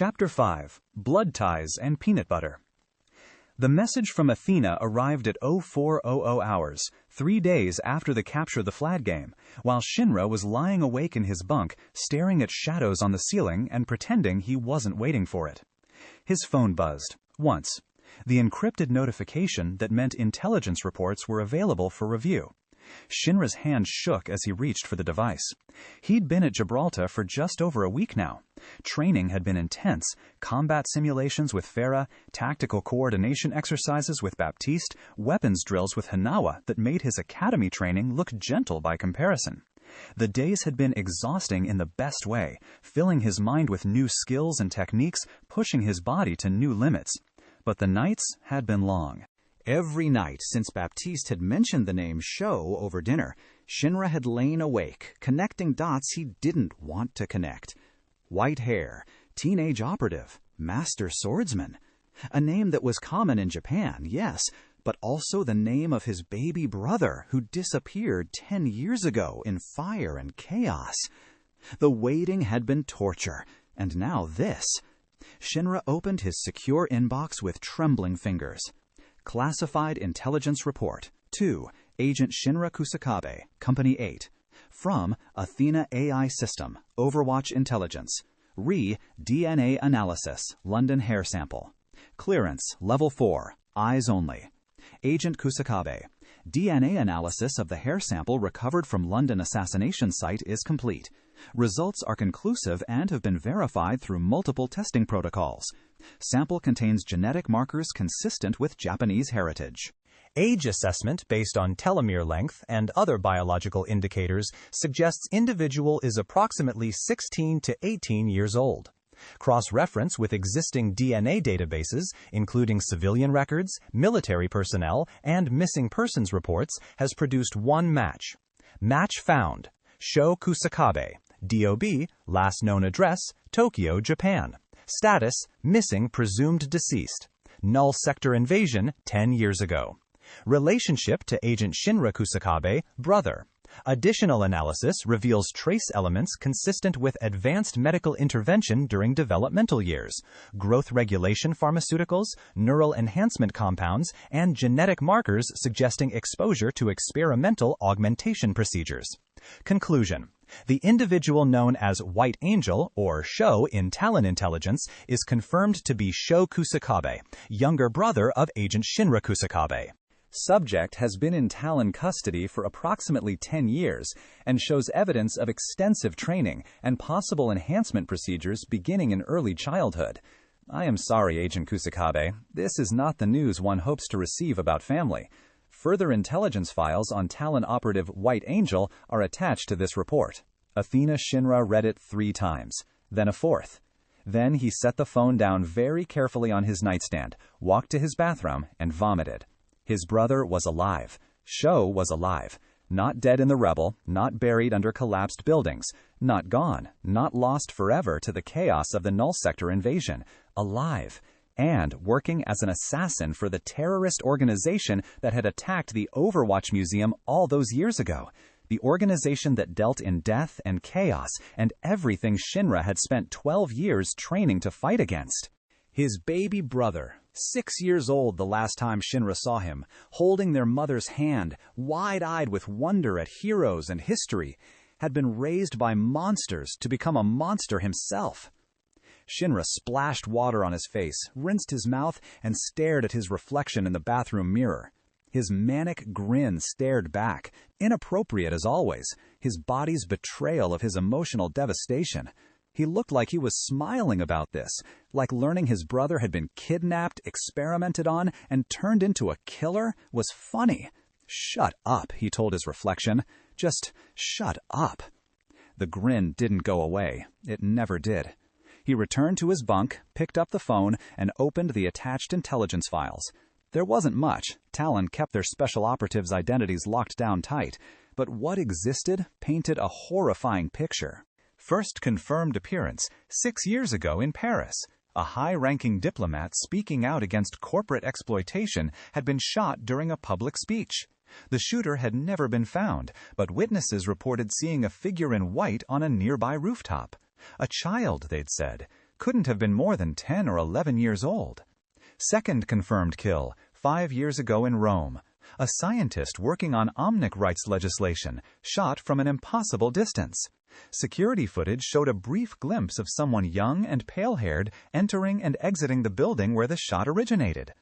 Chapter 5. Blood Ties and Peanut Butter. The message from Athena arrived at 0400 hours, 3 days after the capture the flag game, while Shinra was lying awake in his bunk, staring at shadows on the ceiling and pretending he wasn't waiting for it. His phone buzzed, once. The encrypted notification that meant intelligence reports were available for review. Shinra's hand shook as he reached for the device. He'd been at Gibraltar for just over a week now. Training had been intense, combat simulations with Farah, tactical coordination exercises with Baptiste, weapons drills with Hanawa that made his academy training look gentle by comparison. The days had been exhausting in the best way, filling his mind with new skills and techniques, pushing his body to new limits. But the nights had been long. Every night since Baptiste had mentioned the name Show over dinner, Shinra had lain awake, connecting dots he didn't want to connect. White hair, teenage operative, master swordsman. A name that was common in Japan, yes, but also the name of his baby brother who disappeared 10 years ago in fire and chaos. The waiting had been torture, and now this. Shinra opened his secure inbox with trembling fingers. Classified Intelligence Report. 2. Agent Shinra Kusakabe, Company 8. From Athena AI System, Overwatch Intelligence. DNA Analysis, London Hair Sample. Clearance, Level 4, Eyes Only. Agent Kusakabe. DNA analysis of the hair sample recovered from London assassination site is complete. Results are conclusive and have been verified through multiple testing protocols. Sample contains genetic markers consistent with Japanese heritage. Age assessment based on telomere length and other biological indicators suggests individual is approximately 16 to 18 years old. Cross-reference with existing DNA databases, including civilian records, military personnel, and missing persons reports, has produced one match. Match found. Sho Kusakabe. DOB, last known address, Tokyo, Japan. Status, missing presumed deceased. Null sector invasion 10 years ago. Relationship to Agent Shinra Kusakabe, brother. Additional analysis reveals trace elements consistent with advanced medical intervention during developmental years, growth regulation pharmaceuticals, neural enhancement compounds, and genetic markers suggesting exposure to experimental augmentation procedures. Conclusion. The individual known as White Angel, or Sho in Talon intelligence, is confirmed to be Sho Kusakabe, younger brother of Agent Shinra Kusakabe. Subject has been in Talon custody for approximately 10 years and shows evidence of extensive training and possible enhancement procedures beginning in early childhood. I am sorry, Agent Kusakabe. This is not the news one hopes to receive about family. Further intelligence files on Talon operative White Angel are attached to this report. Athena Shinra read it 3 times, then a 4th. Then he set the phone down very carefully on his nightstand, walked to his bathroom, and vomited. His brother was alive. Sho was alive. Not dead in the rubble, not buried under collapsed buildings, not gone, not lost forever to the chaos of the null sector invasion. Alive. And working as an assassin for the terrorist organization that had attacked the Overwatch Museum all those years ago. The organization that dealt in death and chaos and everything Shinra had spent 12 years training to fight against. His baby brother, 6 years old the last time Shinra saw him, holding their mother's hand, wide-eyed with wonder at heroes and history, had been raised by monsters to become a monster himself. Shinra splashed water on his face, rinsed his mouth, and stared at his reflection in the bathroom mirror. His manic grin stared back, inappropriate as always, his body's betrayal of his emotional devastation. He looked like he was smiling about this, like learning his brother had been kidnapped, experimented on, and turned into a killer was funny. Shut up, he told his reflection. Just shut up. The grin didn't go away. It never did. He returned to his bunk, picked up the phone, and opened the attached intelligence files. There wasn't much. Talon kept their special operatives' identities locked down tight. But what existed painted a horrifying picture. First confirmed appearance 6 years ago in Paris. A high-ranking diplomat speaking out against corporate exploitation had been shot during a public speech. The shooter had never been found, but witnesses reported seeing a figure in white on a nearby rooftop. A child, they'd said. Couldn't have been more than 10 or 11 years old. Second confirmed kill, 5 years ago in Rome. A scientist working on omnic rights legislation, shot from an impossible distance. Security footage showed a brief glimpse of someone young and pale-haired entering and exiting the building where the shot originated.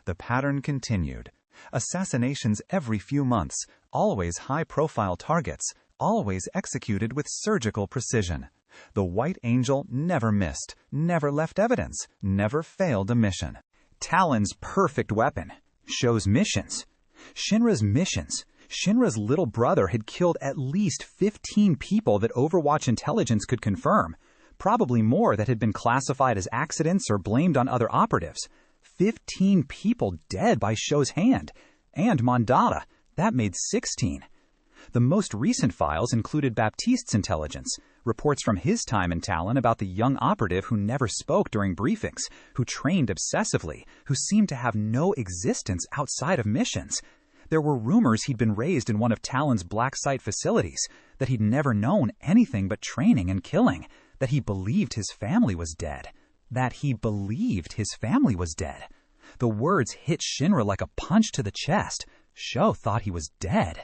The pattern continued. Assassinations every few months, always high-profile targets, always executed with surgical precision. The White Angel never missed, never left evidence, never failed a mission. Talon's perfect weapon. Shows missions. Shinra's missions. Shinra's little brother had killed at least 15 people that Overwatch intelligence could confirm. Probably more that had been classified as accidents or blamed on other operatives. 15 people dead by Show's hand. And Mondada. That made 16. The most recent files included Baptiste's intelligence, reports from his time in Talon about the young operative who never spoke during briefings, who trained obsessively, who seemed to have no existence outside of missions. There were rumors he'd been raised in one of Talon's black site facilities, that he'd never known anything but training and killing, that he believed his family was dead. The words hit Shinra like a punch to the chest. Sho thought he was dead.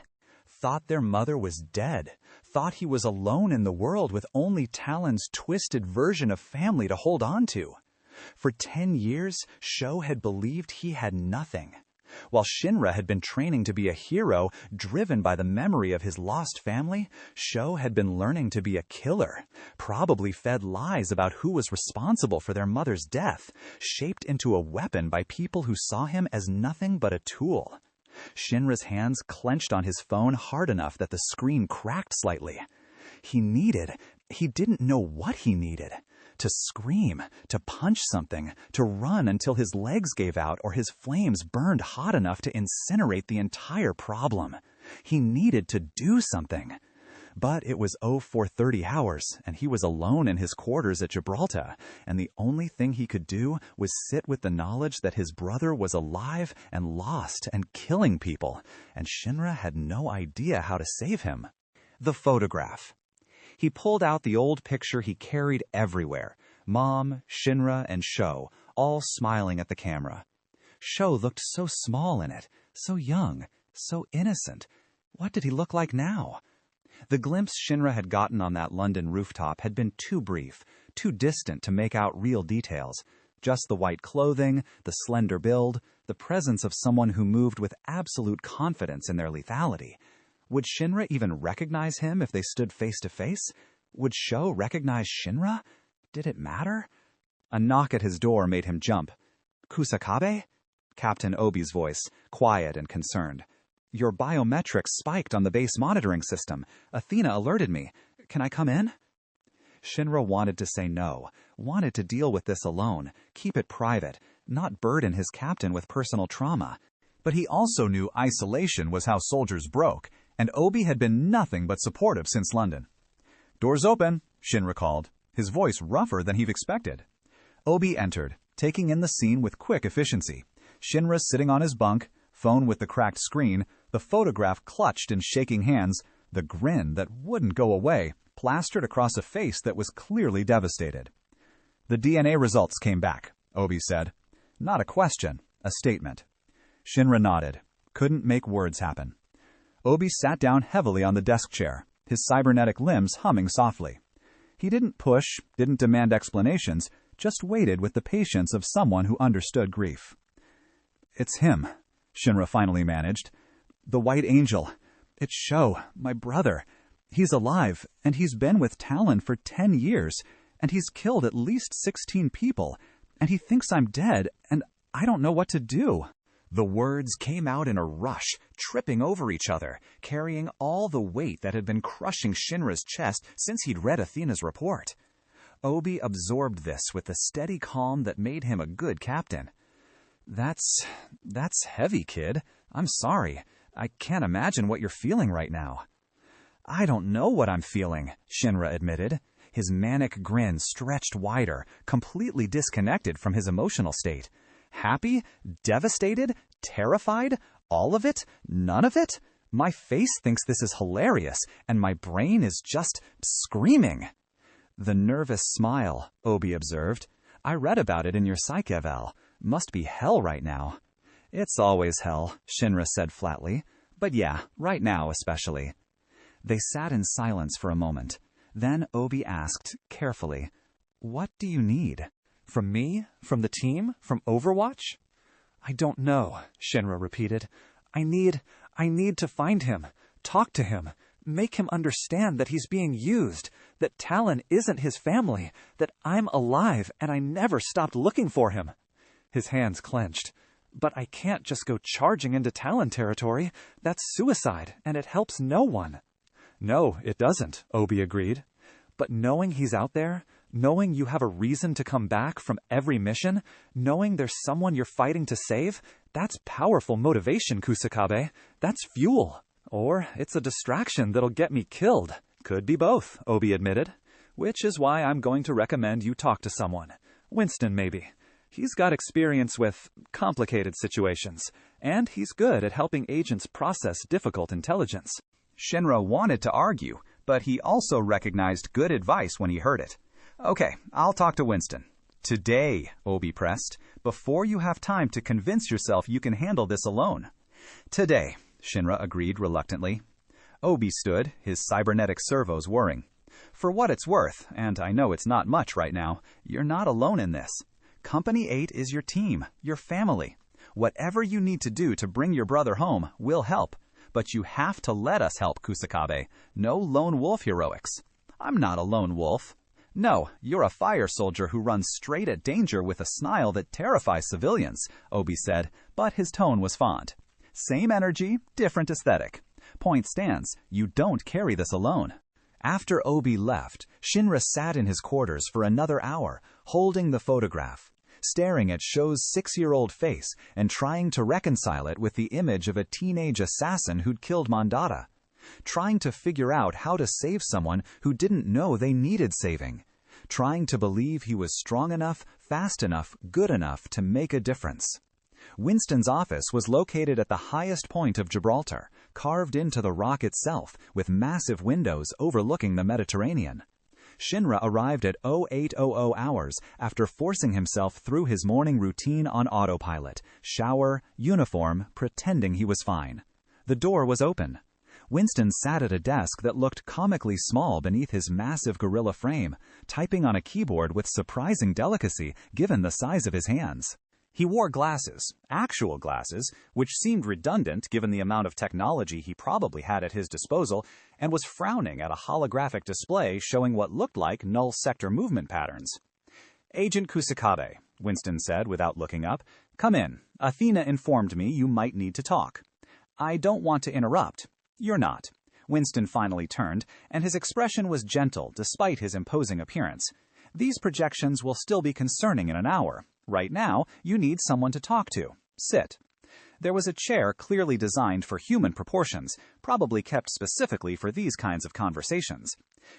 Thought their mother was dead. Thought he was alone in the world with only Talon's twisted version of family to hold on to. For 10 years, Sho had believed he had nothing. While Shinra had been training to be a hero, driven by the memory of his lost family, Sho had been learning to be a killer, probably fed lies about who was responsible for their mother's death, shaped into a weapon by people who saw him as nothing but a tool. Shinra's hands clenched on his phone hard enough that the screen cracked slightly. He didn't know what he needed. To scream, to punch something, to run until his legs gave out or his flames burned hot enough to incinerate the entire problem. He needed to do something. But it was 0430 hours, and he was alone in his quarters at Gibraltar, and the only thing he could do was sit with the knowledge that his brother was alive and lost and killing people, and Shinra had no idea how to save him. The photograph. He pulled out the old picture he carried everywhere. Mom, Shinra, and Sho, all smiling at the camera. Sho looked so small in it, so young, so innocent. What did he look like now? The glimpse Shinra had gotten on that London rooftop had been too brief, too distant to make out real details. Just the white clothing, the slender build, the presence of someone who moved with absolute confidence in their lethality. Would Shinra even recognize him if they stood face to face? Would Sho recognize Shinra? Did it matter? A knock at his door made him jump. Kusakabe? Captain Obi's voice, quiet and concerned. Your biometrics spiked on the base monitoring system. Athena alerted me. Can I come in? Shinra wanted to say no, wanted to deal with this alone, keep it private, not burden his captain with personal trauma. But he also knew isolation was how soldiers broke, and Obi had been nothing but supportive since London. Doors open, Shinra called, his voice rougher than he'd expected. Obi entered, taking in the scene with quick efficiency. Shinra sitting on his bunk, phone with the cracked screen, the photograph clutched in shaking hands, the grin that wouldn't go away, plastered across a face that was clearly devastated. The DNA results came back, Obi said. Not a question, a statement. Shinra nodded. Couldn't make words happen. Obi sat down heavily on the desk chair, his cybernetic limbs humming softly. He didn't push, didn't demand explanations, just waited with the patience of someone who understood grief. It's him, Shinra finally managed. The White Angel. It's Sho, my brother. He's alive, and he's been with Talon for 10 years, and he's killed at least 16 people, and he thinks I'm dead, and I don't know what to do. The words came out in a rush, tripping over each other, carrying all the weight that had been crushing Shinra's chest since he'd read Athena's report. Obi absorbed this with the steady calm that made him a good captain. That's heavy, kid. I'm sorry. I can't imagine what you're feeling right now. I don't know what I'm feeling, Shinra admitted. His manic grin stretched wider, completely disconnected from his emotional state. Happy? Devastated? Terrified? All of it? None of it? My face thinks this is hilarious, and my brain is just screaming. The nervous smile, Obi observed. I read about it in your psych eval. Must be hell right now. It's always hell, Shinra said flatly. But yeah, right now especially. They sat in silence for a moment. Then Obi asked, carefully, "What do you need?" From me? From the team? From Overwatch? I don't know, Shinra repeated. I need to find him, talk to him, make him understand that he's being used, that Talon isn't his family, that I'm alive and I never stopped looking for him. His hands clenched. But I can't just go charging into Talon territory. That's suicide, and it helps no one. No, it doesn't, Obi agreed. But knowing he's out there, knowing you have a reason to come back from every mission, knowing there's someone you're fighting to save, that's powerful motivation, Kusakabe. That's fuel. Or it's a distraction that'll get me killed. Could be both, Obi admitted. Which is why I'm going to recommend you talk to someone. Winston, maybe. He's got experience with complicated situations, and he's good at helping agents process difficult intelligence. Shinra wanted to argue, but he also recognized good advice when he heard it. Okay, I'll talk to Winston. Today, Obi pressed, before you have time to convince yourself you can handle this alone. Today, Shinra agreed reluctantly. Obi stood, his cybernetic servos whirring. For what it's worth, and I know it's not much right now, you're not alone in this. Company 8 is your team, your family. Whatever you need to do to bring your brother home, we'll help. But you have to let us help, Kusakabe. No lone wolf heroics. I'm not a lone wolf. No, you're a fire soldier who runs straight at danger with a snile that terrifies civilians, Obi said, but his tone was fond. Same energy, different aesthetic. Point stands, you don't carry this alone. After Obi left, Shinra sat in his quarters for another hour, holding the photograph, staring at Sho's 6-year-old face and trying to reconcile it with the image of a teenage assassin who'd killed Mandata, trying to figure out how to save someone who didn't know they needed saving, trying to believe he was strong enough, fast enough, good enough to make a difference. Winston's office was located at the highest point of Gibraltar, carved into the rock itself, with massive windows overlooking the Mediterranean. Shinra arrived at 0800 hours after forcing himself through his morning routine on autopilot, shower, uniform, pretending he was fine. The door was open. Winston sat at a desk that looked comically small beneath his massive gorilla frame, typing on a keyboard with surprising delicacy given the size of his hands. He wore glasses, actual glasses, which seemed redundant given the amount of technology he probably had at his disposal, and was frowning at a holographic display showing what looked like null sector movement patterns. "Agent Kusakabe," Winston said without looking up. "Come in. Athena informed me you might need to talk." "I don't want to interrupt." "You're not." Winston finally turned, and his expression was gentle despite his imposing appearance. "These projections will still be concerning in an hour. Right now, you need someone to talk to. Sit." There was a chair clearly designed for human proportions, probably kept specifically for these kinds of conversations.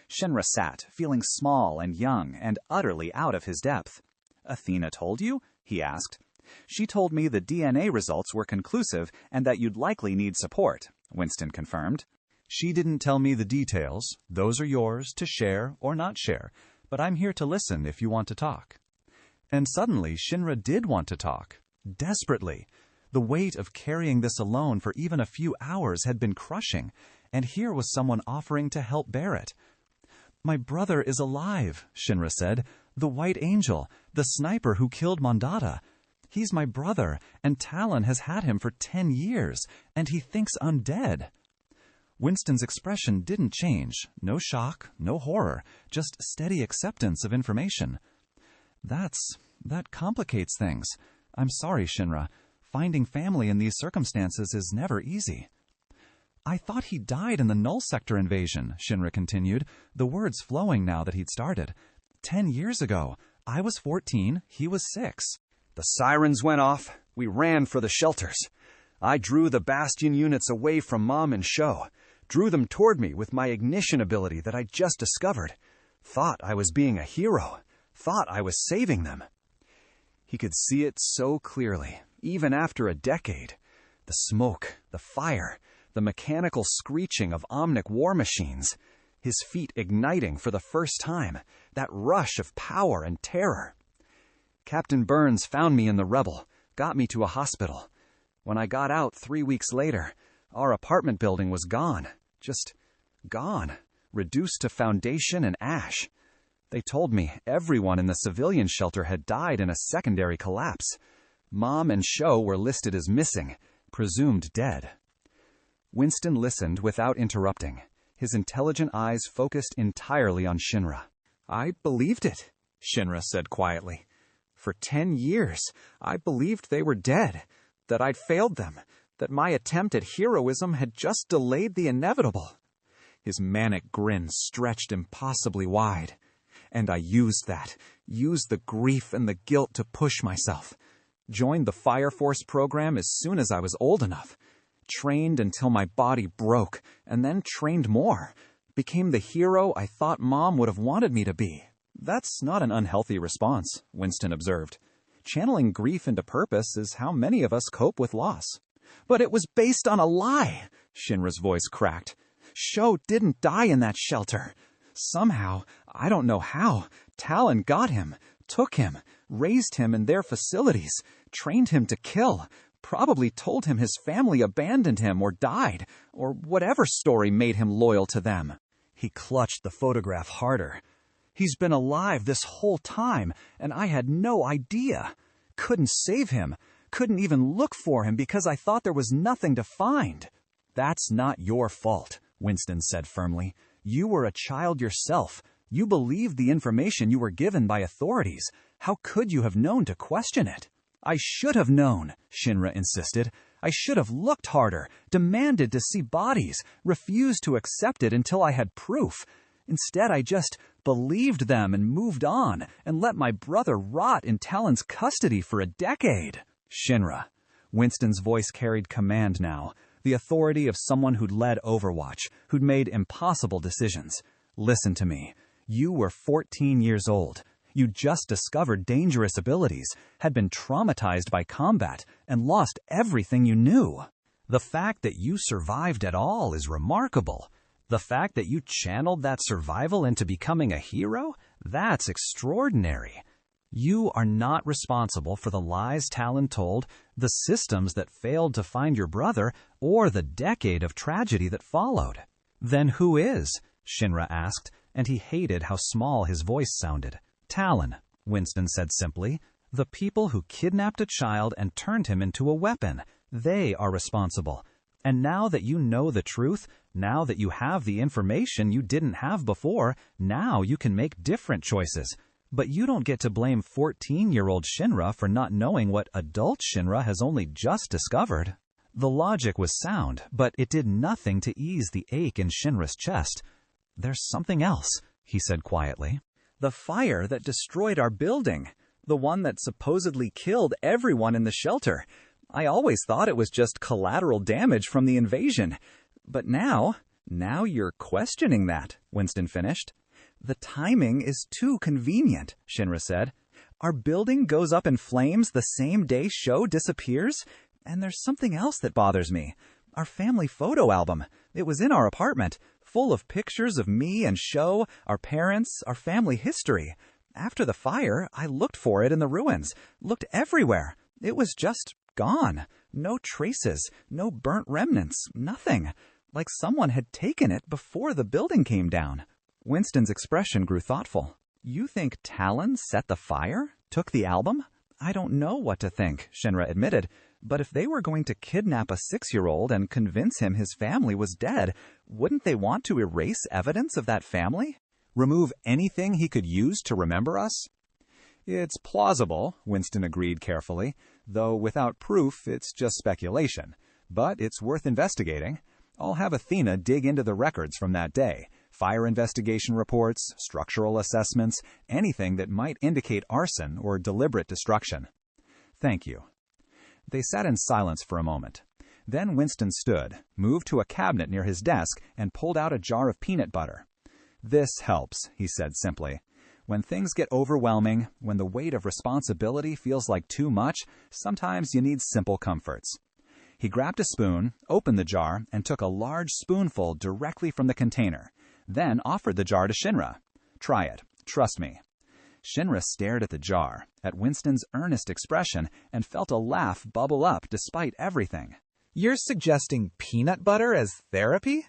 Shinra sat, feeling small and young and utterly out of his depth. "Athena told you?" he asked. "She told me the DNA results were conclusive and that you'd likely need support," Winston confirmed. "She didn't tell me the details. Those are yours to share or not share, but I'm here to listen if you want to talk." And suddenly, Shinra did want to talk. Desperately. The weight of carrying this alone for even a few hours had been crushing, and here was someone offering to help bear it. "My brother is alive," Shinra said. "The White Angel, the sniper who killed Mandata. He's my brother, and Talon has had him for 10 years, and he thinks I'm dead." Winston's expression didn't change. No shock, no horror, just steady acceptance of information. That complicates things. I'm sorry, Shinra. Finding family in these circumstances is never easy." "I thought he died in the Null Sector invasion," Shinra continued, the words flowing now that he'd started. 10 years ago. I was 14, he was 6. "The sirens went off. We ran for the shelters. I drew the Bastion units away from Mom and Sho, drew them toward me with my ignition ability that I just discovered. Thought I was being a hero. Thought I was saving them." He could see it so clearly, even after a decade. The smoke, the fire, the mechanical screeching of Omnic war machines. his feet igniting for the first time, that rush of power and terror. Captain Burns found me in the Rebel, got me to a hospital. When I got out 3 weeks later, our apartment building was gone. Just gone. Reduced to foundation and ash. They told me everyone in the civilian shelter had died in a secondary collapse. Mom and Sho were listed as missing, presumed dead. Winston listened without interrupting, his intelligent eyes focused entirely on Shinra. I believed it, Shinra said quietly. For 10 years, I believed they were dead, that I'd failed them, that my attempt at heroism had just delayed the inevitable. His manic grin stretched impossibly wide. And I used the grief and the guilt to push myself. Joined the Fire Force program as soon as I was old enough. Trained until my body broke, and then trained more. Became the hero I thought Mom would have wanted me to be. That's not an unhealthy response, Winston observed. Channeling grief into purpose is how many of us cope with loss. But it was based on a lie, Shinra's voice cracked. Sho didn't die in that shelter. Somehow, I don't know how, Talon got him, took him, raised him in their facilities, trained him to kill, probably told him his family abandoned him or died, or whatever story made him loyal to them. He clutched the photograph harder. He's been alive this whole time, and I had no idea. Couldn't save him, couldn't even look for him because I thought there was nothing to find. That's not your fault, Winston said firmly. You were a child yourself. You believed the information you were given by authorities. How could you have known to question it? I should have known, Shinra insisted. I should have looked harder, demanded to see bodies, refused to accept it until I had proof. Instead, I just believed them and moved on, and let my brother rot in Talon's custody for a decade. Shinra. Winston's voice carried command now, the authority of someone who'd led Overwatch, who'd made impossible decisions. Listen to me. You were 14 years old. You just discovered dangerous abilities, had been traumatized by combat, and lost everything you knew. The fact that you survived at all is remarkable. The fact that you channeled that survival into becoming a hero, that's extraordinary. You are not responsible for the lies Talon told, the systems that failed to find your brother, or the decade of tragedy that followed. Then who is? Shinra asked, and he hated how small his voice sounded. Talon, Winston said simply. The people who kidnapped a child and turned him into a weapon. They are responsible. And now that you know the truth, now that you have the information you didn't have before, now you can make different choices. But you don't get to blame 14-year-old Shinra for not knowing what adult Shinra has only just discovered. The logic was sound, but it did nothing to ease the ache in Shinra's chest. There's something else, he said quietly. The fire that destroyed our building. The one that supposedly killed everyone in the shelter. I always thought it was just collateral damage from the invasion. But now you're questioning that, Winston finished. The timing is too convenient, Shinra said. Our building goes up in flames the same day Sho disappears? And there's something else that bothers me. Our family photo album. It was in our apartment, full of pictures of me and Sho, our parents, our family history. After the fire, I looked for it in the ruins, looked everywhere. It was just gone. No traces, no burnt remnants, nothing. Like someone had taken it before the building came down. Winston's expression grew thoughtful. You think Talon set the fire? Took the album? I don't know what to think, Shinra admitted. But if they were going to kidnap a 6-year-old and convince him his family was dead, wouldn't they want to erase evidence of that family? Remove anything he could use to remember us? It's plausible, Winston agreed carefully, though without proof it's just speculation. But it's worth investigating. I'll have Athena dig into the records from that day. Fire investigation reports, structural assessments, anything that might indicate arson or deliberate destruction. Thank you. They sat in silence for a moment. Then Winston stood, moved to a cabinet near his desk, and pulled out a jar of peanut butter. This helps, he said simply. When things get overwhelming, when the weight of responsibility feels like too much, sometimes you need simple comforts. He grabbed a spoon, opened the jar, and took a large spoonful directly from the container. then offered the jar to Shinra. "Try it. Trust me." Shinra stared at the jar, at Winston's earnest expression, and felt a laugh bubble up despite everything. You're suggesting peanut butter as therapy?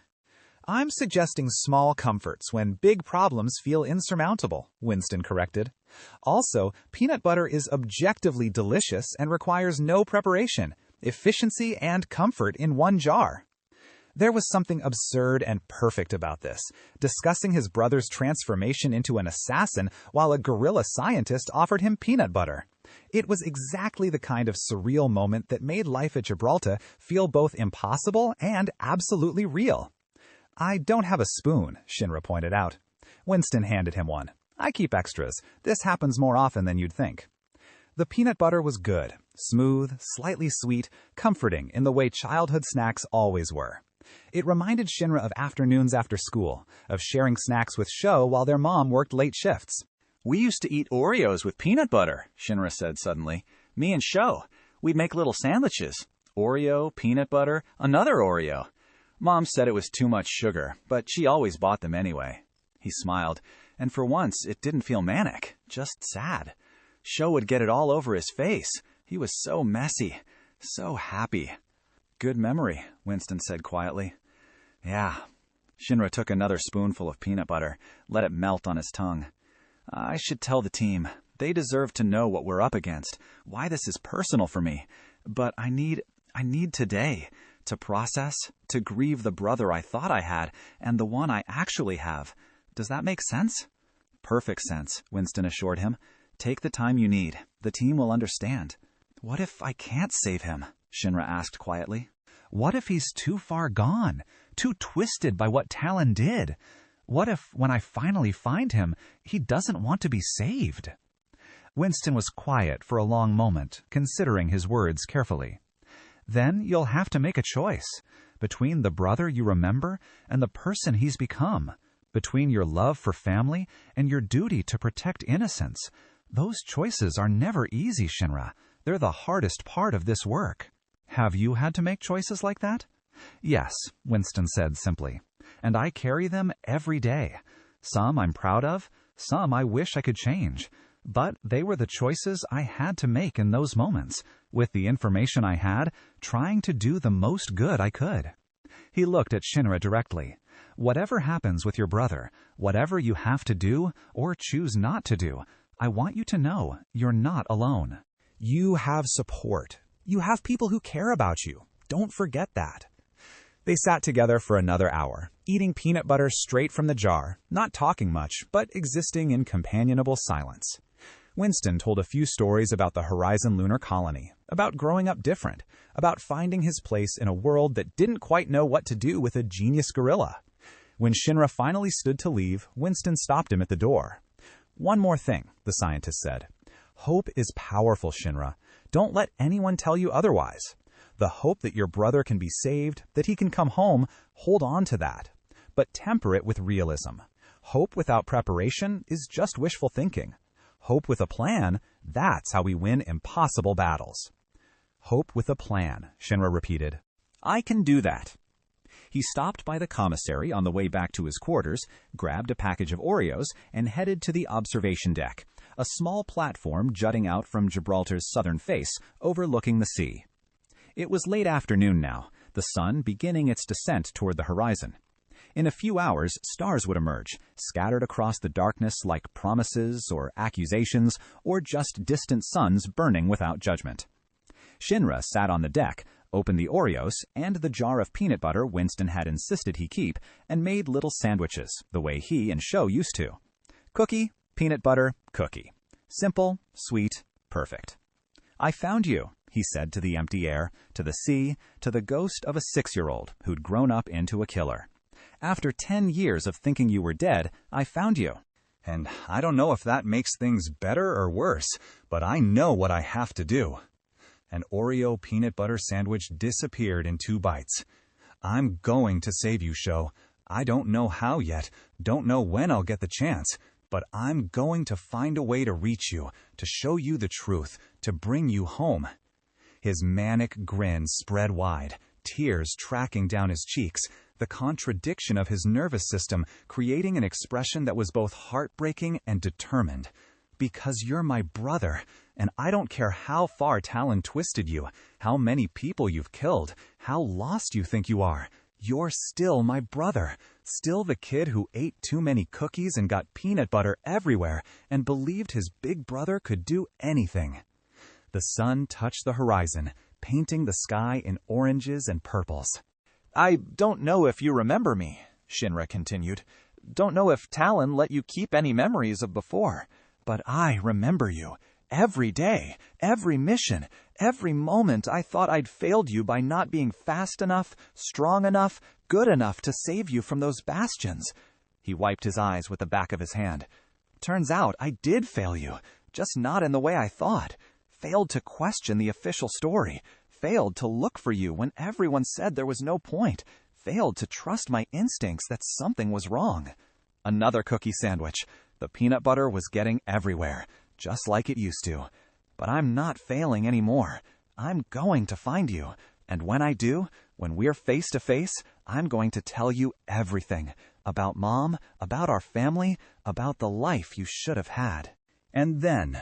I'm suggesting small comforts when big problems feel insurmountable, Winston corrected. Also, peanut butter is objectively delicious and requires no preparation, efficiency, and comfort in one jar. There was something absurd and perfect about this, discussing his brother's transformation into an assassin while a guerrilla scientist offered him peanut butter. It was exactly the kind of surreal moment that made life at Gibraltar feel both impossible and absolutely real. "I don't have a spoon," Shinra pointed out. Winston handed him one. "I keep extras. This happens more often than you'd think." The peanut butter was good, smooth, slightly sweet, comforting in the way childhood snacks always were. It reminded Shinra of afternoons after school, of sharing snacks with Sho while their mom worked late shifts. "We used to eat Oreos with peanut butter," Shinra said suddenly. "Me and Sho. We'd make little sandwiches. Oreo, peanut butter, another Oreo. Mom said it was too much sugar, but she always bought them anyway." He smiled, and for once it didn't feel manic, just sad. Sho would get it all over his face. He was so messy, so happy. "Good memory," Winston said quietly. "Yeah." Shinra took another spoonful of peanut butter, let it melt on his tongue. "I should tell the team. They deserve to know what we're up against, why this is personal for me. But I need today to process, to grieve the brother I thought I had and the one I actually have. Does that make sense?" "Perfect sense," Winston assured him. "Take the time you need. The team will understand." "What if I can't save him?" Shinra asked quietly. What if he's too far gone, too twisted by what Talon did? What if, when I finally find him, he doesn't want to be saved? Winston was quiet for a long moment, considering his words carefully. Then you'll have to make a choice, between the brother you remember and the person he's become, between your love for family and your duty to protect innocence. Those choices are never easy, Shinra. They're the hardest part of this work. Have you had to make choices like that? Yes, Winston said simply, and I carry them every day. Some I'm proud of, some I wish I could change. But they were the choices I had to make in those moments, with the information I had, trying to do the most good I could. He looked at Shinra directly. Whatever happens with your brother, whatever you have to do or choose not to do, I want you to know you're not alone. You have support. You have people who care about you. Don't forget that. They sat together for another hour, eating peanut butter straight from the jar, not talking much, but existing in companionable silence. Winston told a few stories about the Horizon Lunar Colony, about growing up different, about finding his place in a world that didn't quite know what to do with a genius gorilla. When Shinra finally stood to leave, Winston stopped him at the door. One more thing, the scientist said. Hope is powerful, Shinra. Don't let anyone tell you otherwise. The hope that your brother can be saved, that he can come home, hold on to that. But temper it with realism. Hope without preparation is just wishful thinking. Hope with a plan, that's how we win impossible battles. Hope with a plan, Shinra repeated. I can do that. He stopped by the commissary on the way back to his quarters, grabbed a package of Oreos, and headed to the observation deck, a small platform jutting out from Gibraltar's southern face, overlooking the sea. It was late afternoon now, the sun beginning its descent toward the horizon. In a few hours, stars would emerge, scattered across the darkness like promises or accusations, or just distant suns burning without judgment. Shinra sat on the deck, opened the Oreos and the jar of peanut butter Winston had insisted he keep, and made little sandwiches, the way he and Sho used to. Cookie, peanut butter, cookie. Simple, sweet, perfect. I found you, he said to the empty air, to the sea, to the ghost of a 6-year-old who'd grown up into a killer. After 10 years of thinking you were dead, I found you. And I don't know if that makes things better or worse, but I know what I have to do. An Oreo peanut butter sandwich disappeared in 2 bites. I'm going to save you, Sho. I don't know how yet, don't know when I'll get the chance, but I'm going to find a way to reach you, to show you the truth, to bring you home. His manic grin spread wide, tears tracking down his cheeks, the contradiction of his nervous system creating an expression that was both heartbreaking and determined. Because you're my brother, and I don't care how far Talon twisted you, how many people you've killed, how lost you think you are. You're still my brother, still the kid who ate too many cookies and got peanut butter everywhere and believed his big brother could do anything. The sun touched the horizon, painting the sky in oranges and purples. I don't know if you remember me, Shinra continued. Don't know if Talon let you keep any memories of before. But I remember you. Every day, every mission, every moment I thought I'd failed you by not being fast enough, strong enough, good enough to save you from those bastions. He wiped his eyes with the back of his hand. Turns out I did fail you, just not in the way I thought. Failed to question the official story. Failed to look for you when everyone said there was no point. Failed to trust my instincts that something was wrong. Another cookie sandwich. The peanut butter was getting everywhere, just like it used to. But I'm not failing anymore. I'm going to find you. And when I do, when we're face to face, I'm going to tell you everything. About Mom, about our family, about the life you should have had. And then,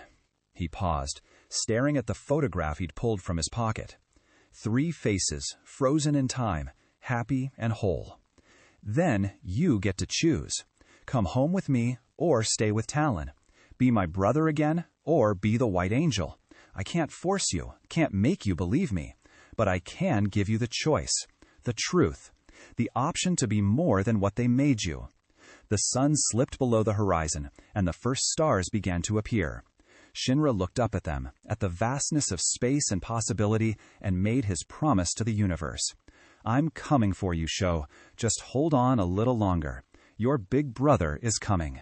he paused, staring at the photograph he'd pulled from his pocket. 3 faces, frozen in time, happy and whole. Then you get to choose. Come home with me, or stay with Talon. Be my brother again, or be the White Angel. I can't force you, can't make you believe me, but I can give you the choice, the truth, the option to be more than what they made you. The sun slipped below the horizon, and the first stars began to appear. Shinra looked up at them, at the vastness of space and possibility, and made his promise to the universe. I'm coming for you, Sho. Just hold on a little longer. Your big brother is coming.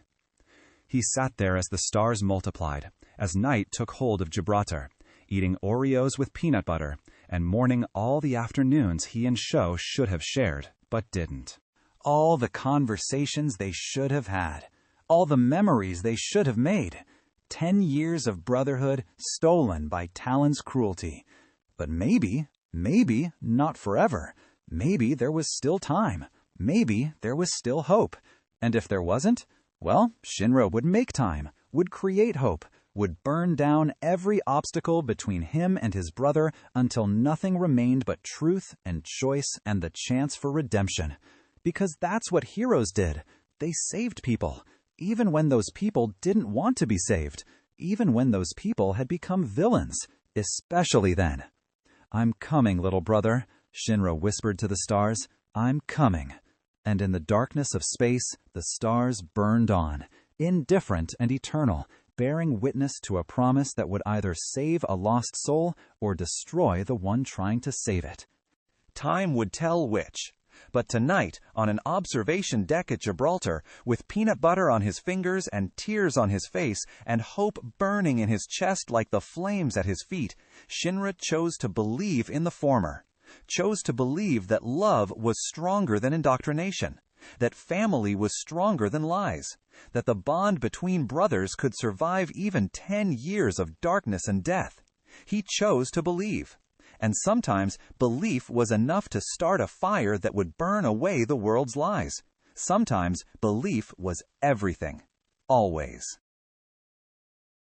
He sat there as the stars multiplied, as night took hold of Gibraltar, eating Oreos with peanut butter, and mourning all the afternoons he and Sho should have shared, but didn't. All the conversations they should have had. All the memories they should have made. 10 years of brotherhood stolen by Talon's cruelty. But maybe, not forever. Maybe there was still time. Maybe there was still hope. And if there wasn't, well, Shinra would make time, would create hope, would burn down every obstacle between him and his brother until nothing remained but truth and choice and the chance for redemption. Because that's what heroes did. They saved people, even when those people didn't want to be saved, even when those people had become villains, especially then. I'm coming, little brother, Shinra whispered to the stars. I'm coming. And in the darkness of space, the stars burned on, indifferent and eternal, bearing witness to a promise that would either save a lost soul or destroy the one trying to save it. Time would tell which. But tonight, on an observation deck at Gibraltar, with peanut butter on his fingers and tears on his face, and hope burning in his chest like the flames at his feet, Shinra chose to believe in the former. Chose to believe that love was stronger than indoctrination, that family was stronger than lies, that the bond between brothers could survive even 10 years of darkness and death. He chose to believe. And sometimes belief was enough to start a fire that would burn away the world's lies. Sometimes belief was everything. Always.